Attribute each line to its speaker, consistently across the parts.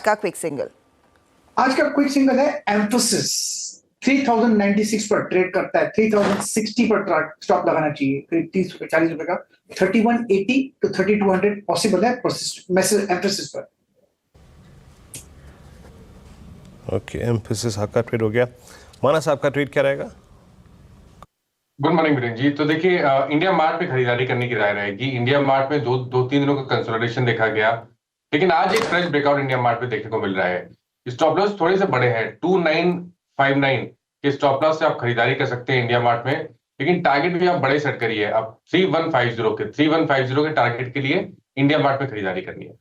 Speaker 1: का quick single?
Speaker 2: आज का क्विक सिंगल है एम्फोसिस। 3096 पर ट्रेड करता है, 3060 पर स्टॉप लगाना चाहिए, करीब 30 रुपए 40 रुपए का। 3180 to 3200 पॉसिबल है मैसेज एम्फोसिस पर।
Speaker 3: ओके, एम्फोसिस आपका ट्रेड हो गया। मानस आपका ट्रेड क्या रहेगा?
Speaker 4: Good morning Virendra ji. तो देखिए, इंडिया मार्ट में खरीदारी करने की राय रहेगी। इंडिया मार्ट में दो तीन दिनों का कंसोलिडेशन देखा गया, लेकिन आज एक फ्रेश ब्रेकआउट इंडिया मार्ट में देखने को मिल रहा है। स्टॉप लॉस थोड़े से बड़े हैं, 2959 के स्टॉप लॉस से आप खरीदारी कर सकते हैं इंडिया मार्ट में, लेकिन टारगेट भी आप बड़े सेट करिए। अब 3150 के टारगेट के लिए इंडिया मार्ट में खरीदारी करनी है।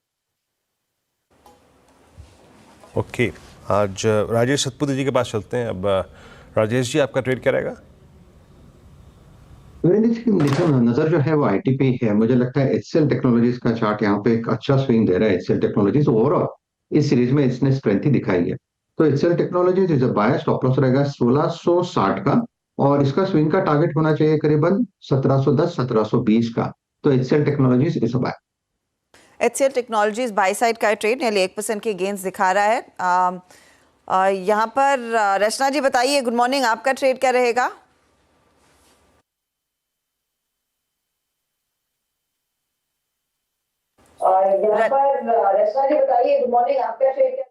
Speaker 3: ओके, आज राजेश सतपुते जी के पास चलते हैं। अब राजेश जी, आपका ट्रेड क्या रहेगा?
Speaker 5: नजर जो है वो आईटी पे है। मुझे लगता है एचसीएल टेक्नोलॉजीज का चार्ट यहाँ पे एक अच्छा स्विंग दे रहा है। एचसीएल टेक्नोलॉजीज ओवरऑल इस सीरीज में इसने स्ट्रेंथ ही दिखाई है। तो HCL Technologies is a buy, stop loss रहेगा 1660 का, और इसका स्विंग का टारगेट होना चाहिए करीबन 1710 1720 का। तो HCL Technologies is a buy.
Speaker 1: HCL Technologies buy side का ट्रेड नेली 1% के गेंस दिखा रहा है। यहाँ पर रचना जी बताइए, गुड मॉर्निंग, आपका ट्रेड क्या रहेगा? यहाँ पर रचना जी बताइए, गुड मॉर्निंग, आपका ट्रेड क्या?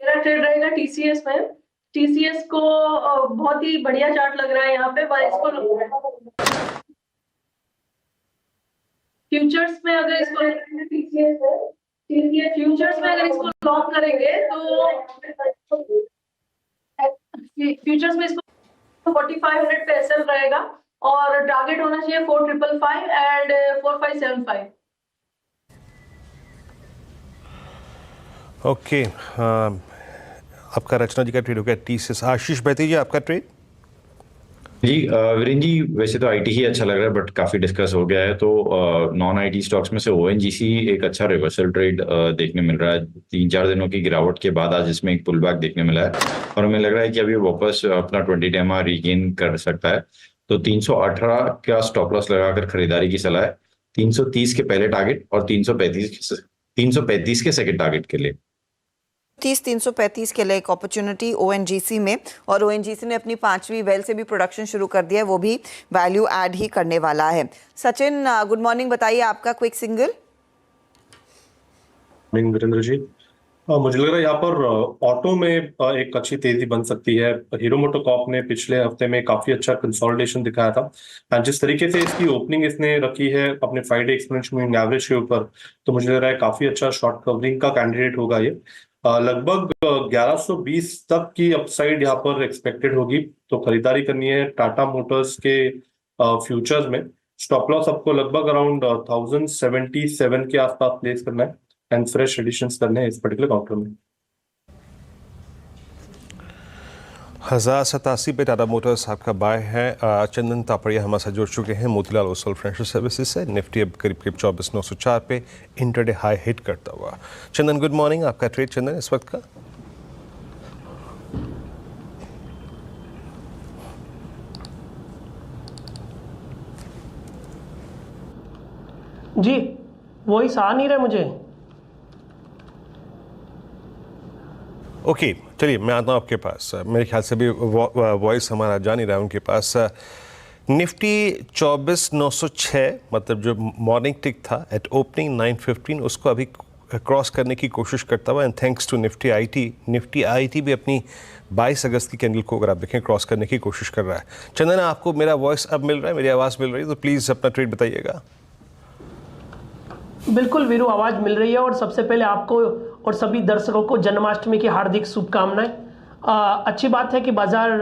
Speaker 6: मेरा ट्रेड रहेगा टीसीएस में। टीसीएस को बहुत ही बढ़िया चार्ट लग रहा है यहाँ पे। इसको फ्यूचर्स में अगर इसको फ्यूचर्स में अगर इसको लॉन्ग करेंगे तो फ्यूचर्स में इसको 4500 पे एसएल रहेगा और टारगेट होना चाहिए 4555 एंड 4575।
Speaker 3: ओके, आपका रचना जी का ट्रेड हो गया टीसीएस। आशीष बैती जी, आपका ट्रेड?
Speaker 7: जी वीरेंद्र जी, वैसे तो आईटी ही अच्छा लग रहा है, बट काफी डिस्कस हो गया है, तो नॉन आईटी स्टॉक्स में से ओएनजीसी एक अच्छा रिवर्सल ट्रेड देखने मिल रहा है। 3-4 दिनों की गिरावट के बाद आज इसमें एक पुल बैक देखने मिला है, और हमें लग रहा है कि अभी वापस अपना 20 MA रिगेन कर सकता है। तो 318 का स्टॉप लॉस लगाकर खरीदारी की सलाह है, 330 के पहले टारगेट और 335 के सेकेंड टारगेट के लिए।
Speaker 1: 335 के लिए एक अपॉर्चुनिटी ओएनजीसी में, और ओएनजीसी ने अपनी 5वीं वेल से भी प्रोडक्शन शुरू कर दिया है, वो भी वैल्यू ऐड ही करने वाला है। सचिन, गुड मॉर्निंग, बताइए आपका क्विक सिंगल।
Speaker 8: वीरेंद्र जी, मुझे लग रहा है यहाँ पर ऑटो में एक अच्छी तेजी बन सकती है। हीरो मोटोकॉर्प ने पिछले हफ्ते में काफी अच्छा कंसोलिडेशन दिखाया था। जिस तरीके से इसकी ओपनिंग इसने रखी है अपने 5 डे एक्सपोनेंशियल मूविंग एवरेज के ऊपर, तो मुझे लग रहा है काफी अच्छा शॉर्ट कवरिंग का कैंडिडेट होगा ये। लगभग 1120 तक की अपसाइड यहाँ पर एक्सपेक्टेड होगी, तो खरीदारी करनी है टाटा मोटर्स के फ्यूचर्स में। स्टॉप लॉस आपको लगभग अराउंड 1077 के आसपास प्लेस करना है एंड फ्रेश एडिशंस करने हैं इस पर्टिकुलर काउंटर में।
Speaker 3: 1087 पे टाटा मोटर्स आपका बाय है। चंदन तापड़िया हमारे साथ जुड़ चुके हैं मोतीलाल ओसवाल फाइनेंशियल सर्विसेज से। निफ्टी अब करीब 24,904 पे इंटरडे हाई हिट करता हुआ। चंदन, गुड मॉर्निंग, आपका ट्रेड चंदन इस वक्त का?
Speaker 9: जी, वॉइस आ नहीं रहा मुझे।
Speaker 3: ओके, चलिए मैं आता हूँ आपके पास। मेरे ख्याल से भी वॉइस हमारा जा नहीं रहा है उनके पास। निफ्टी 24,906, मतलब जो मॉर्निंग टिक था एट ओपनिंग 915, उसको अभी क्रॉस करने की कोशिश करता हुआ, and thanks to Nifty IT भी अपनी 22 अगस्त की कैंडल को अगर आप देखें क्रॉस करने की कोशिश कर रहा है। चंदन, आपको मेरा वॉइस अब मिल रहा है, मेरी आवाज़ मिल रही है? तो प्लीज़ अपना ट्रेड बताइएगा।
Speaker 9: बिल्कुल वीरू, आवाज़ मिल रही है। और सबसे पहले आपको और सभी दर्शकों को जन्माष्टमी की हार्दिक शुभकामनाएं। अच्छी बात है कि बाजार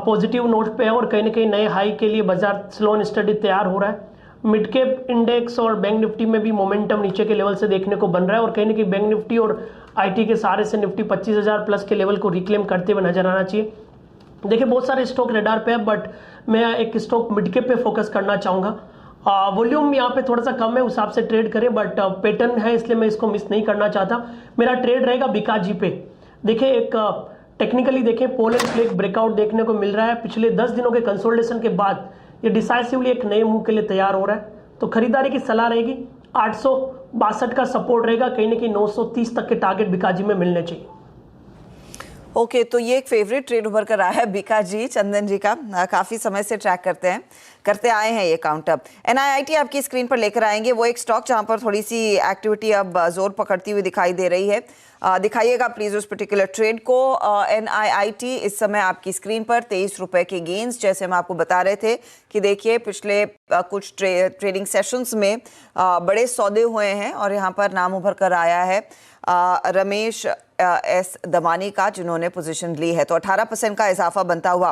Speaker 9: पॉजिटिव नोट पे है और कहीं ना कहीं नए हाई के लिए बाजार स्लो एंड स्टडी तैयार हो रहा है। मिड कैप इंडेक्स और बैंक निफ्टी में भी मोमेंटम नीचे के लेवल से देखने को बन रहा है, और कहीं ना कहीं बैंक निफ्टी और आईटी के सहारे से निफ्टी 25,000 प्लस के लेवल को रिक्लेम करते हुए नजर आना चाहिए। देखिए, बहुत सारे स्टॉक रेडार पे है, बट मैं एक स्टॉक मिड कैप पे फोकस करना चाहूँगा। वॉल्यूम यहाँ पे थोड़ा सा कम है, उस हिसाब से ट्रेड करें, बट पैटर्न है इसलिए मैं इसको मिस नहीं करना चाहता। मेरा ट्रेड रहेगा बिकाजी पे। देखिए, एक टेक्निकली देखें, पोल एंड फ्लैग ब्रेकआउट देखने को मिल रहा है। पिछले 10 दिनों के कंसोलिडेशन के बाद ये डिसाइसिवली एक नए मूव के लिए तैयार हो रहा है, तो खरीदारी की सलाह रहेगी 62 का सपोर्ट रहेगा, कहीं ना कहीं 930 तक के टारगेट बीकाजी में मिलने चाहिए।
Speaker 1: ओके तो ये एक फेवरेट ट्रेड उभर कर आया है बीकाजी चंदन जी का, काफ़ी समय से ट्रैक करते आए हैं ये काउंटअप। NIIT आपकी स्क्रीन पर लेकर आएंगे, वो एक स्टॉक जहां पर थोड़ी सी एक्टिविटी अब जोर पकड़ती हुई दिखाई दे रही है। दिखाइएगा प्लीज़ उस पर्टिकुलर ट्रेड को। NIIT इस समय आपकी स्क्रीन पर 23 रुपए के गेंस, जैसे हम आपको बता रहे थे कि देखिए पिछले कुछ ट्रेडिंग सेशंस में बड़े सौदे हुए हैं और यहाँ पर नाम उभर कर आया है रमेश एस दमानी का, जिन्होंने पोजीशन ली है, तो 18% का इजाफा बनता हुआ।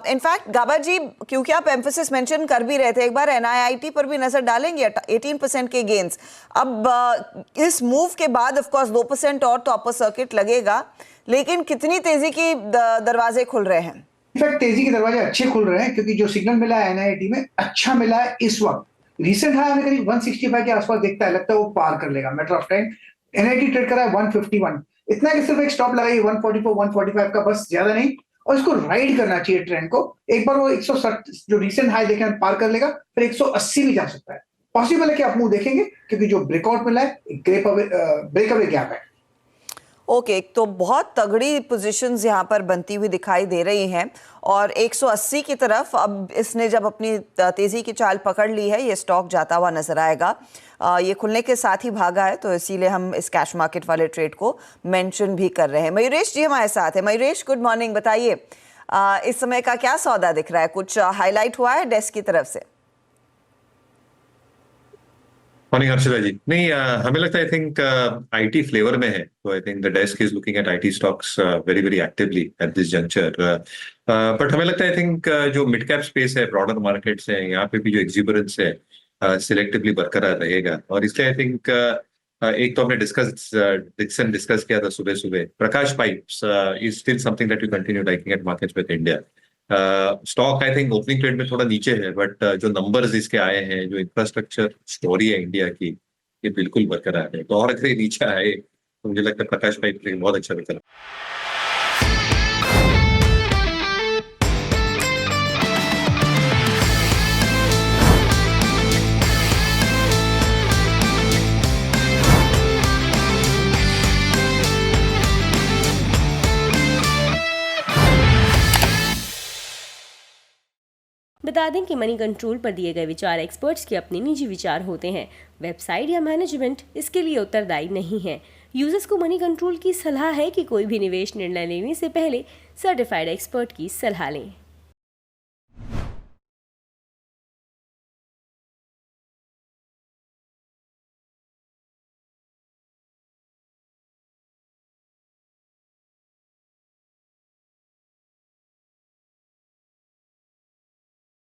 Speaker 1: इनफैक्ट गाबा जी, क्योंकि आप एम्फोसिस मेंशन कर भी रहे थे, एक बार NIIT पर भी नजर डालेंगे। 18% के गेंस, अब इस मूव के बाद ऑफ कोर्स 2% और तो अपर सर्किट लगेगा, लेकिन कितनी तेजी की दरवाजे खुल रहे हैं?
Speaker 2: इनफैक्ट तेजी के दरवाजे अच्छे खुल रहे हैं, क्योंकि जो सिग्नल मिला है NIIT में अच्छा मिला है इस वक्त। रिसेंट हाई हमें करीब 165 के आसपास दिखता है, लगता है वो पार कर लेगा matter of time. NIIT trade कर रहा है 151, इतना कि सिर्फ एक स्टॉप लगाइए 144 145 का, बस ज्यादा नहीं, और इसको राइड करना चाहिए ट्रेंड को। एक बार वो 160 जो रिसेंट हाई देखे पार कर लेगा, फिर 180 भी जा सकता है। पॉसिबल है कि आप मुंह देखेंगे, क्योंकि जो ब्रेकआउट मिला है ब्रेकअवे गैप है।
Speaker 1: ओके तो बहुत तगड़ी पोजीशंस यहाँ पर बनती हुई दिखाई दे रही हैं और 180 की तरफ अब इसने जब अपनी तेज़ी की चाल पकड़ ली है, ये स्टॉक जाता हुआ नजर आएगा। ये खुलने के साथ ही भागा है, तो इसीलिए हम इस कैश मार्केट वाले ट्रेड को मेंशन भी कर रहे हैं। मयूरेश जी हमारे साथ है। मयूरेश गुड मॉर्निंग, बताइए इस समय का क्या सौदा दिख रहा है, कुछ हाईलाइट हुआ है डेस्क की तरफ से?
Speaker 7: मॉर्निंग हर्षिता जी। नहीं, हमें लगता है आई थिंक आईटी फ्लेवर में है, तो I think the desk is looking at IT stocks very very actively at this juncture. But हमें लगता है आई थिंक जो मिड कैप स्पेस है, ब्रॉडर मार्केट्स है, यहाँ पे भी जो एग्जिबरेंस है सिलेक्टिवली बरकरार रहेगा। और इसलिए आई थिंक एक तो हमने डिस्कस किया था सुबह सुबह, Prakash Pipes is still something that you continue liking at markets with India. Stock I think opening trade में थोड़ा नीचे है, बट जो नंबर्स इसके आए हैं, जो इंफ्रास्ट्रक्चर स्टोरी है इंडिया की, ये बिल्कुल बरकरार है। तो और अगर ये नीचे आए तो मुझे लगता है प्रकाश पाइप बहुत अच्छा बेहतर।
Speaker 10: बता दें कि मनी कंट्रोल पर दिए गए विचार एक्सपर्ट्स के अपने निजी विचार होते हैं। वेबसाइट या मैनेजमेंट इसके लिए उत्तरदायी नहीं है। यूजर्स को मनी कंट्रोल की सलाह है कि कोई भी निवेश निर्णय लेने से पहले सर्टिफाइड एक्सपर्ट की सलाह लें।